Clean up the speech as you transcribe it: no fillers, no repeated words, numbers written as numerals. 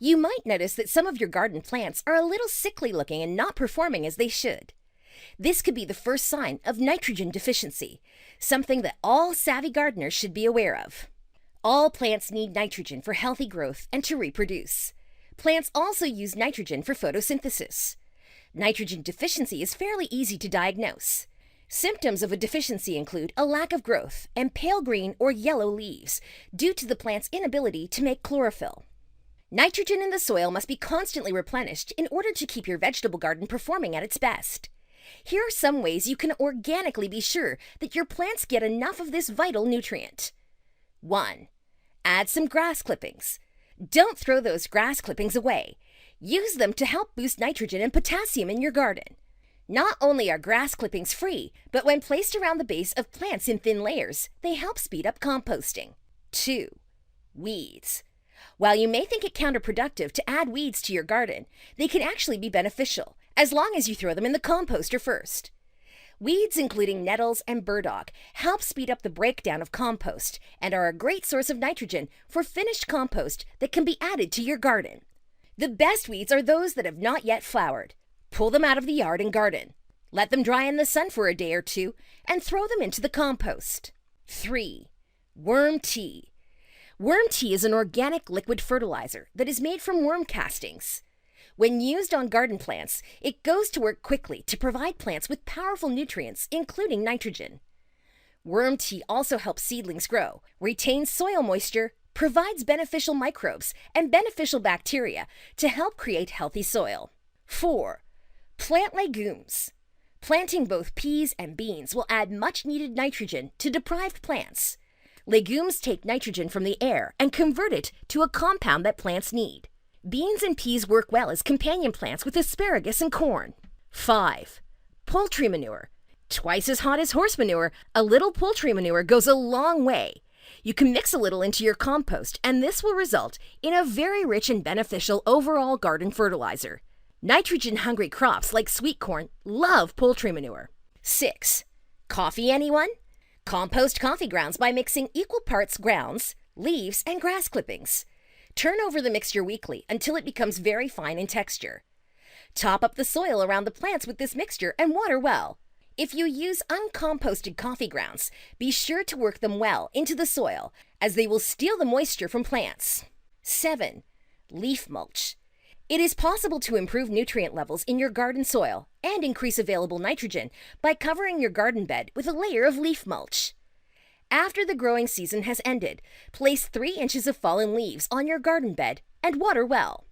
You might notice that some of your garden plants are a little sickly looking and not performing as they should. This could be the first sign of nitrogen deficiency, something that all savvy gardeners should be aware of. All plants need nitrogen for healthy growth and to reproduce. Plants also use nitrogen for photosynthesis. Nitrogen deficiency is fairly easy to diagnose. Symptoms of a deficiency include a lack of growth and pale green or yellow leaves due to the plant's inability to make chlorophyll. Nitrogen in the soil must be constantly replenished in order to keep your vegetable garden performing at its best. Here are some ways you can organically be sure that your plants get enough of this vital nutrient. 1. Add some grass clippings. Don't throw those grass clippings away. Use them to help boost nitrogen and potassium in your garden. Not only are grass clippings free, but when placed around the base of plants in thin layers, they help speed up composting. 2. Weeds. While you may think it counterproductive to add weeds to your garden, they can actually be beneficial, as long as you throw them in the composter first. Weeds, including nettles and burdock, help speed up the breakdown of compost and are a great source of nitrogen for finished compost that can be added to your garden. The best weeds are those that have not yet flowered. Pull them out of the yard and garden. Let them dry in the sun for a day or two and throw them into the compost. 3. Worm tea. Worm tea is an organic liquid fertilizer that is made from worm castings. When used on garden plants, it goes to work quickly to provide plants with powerful nutrients, including nitrogen. Worm tea also helps seedlings grow, retains soil moisture, provides beneficial microbes and beneficial bacteria to help create healthy soil. 4. Plant legumes. Planting both peas and beans will add much-needed nitrogen to deprived plants. Legumes take nitrogen from the air and convert it to a compound that plants need. Beans and peas work well as companion plants with asparagus and corn. 5. Poultry manure. Twice as hot as horse manure, a little poultry manure goes a long way. You can mix a little into your compost, and this will result in a very rich and beneficial overall garden fertilizer. Nitrogen-hungry crops like sweet corn love poultry manure. 6. Coffee, anyone? Compost coffee grounds by mixing equal parts grounds, leaves, and grass clippings. Turn over the mixture weekly until it becomes very fine in texture. Top up the soil around the plants with this mixture and water well. If you use uncomposted coffee grounds, be sure to work them well into the soil, as they will steal the moisture from plants. 7. Leaf mulch. It is possible to improve nutrient levels in your garden soil and increase available nitrogen by covering your garden bed with a layer of leaf mulch. After the growing season has ended, place 3 inches of fallen leaves on your garden bed and water well.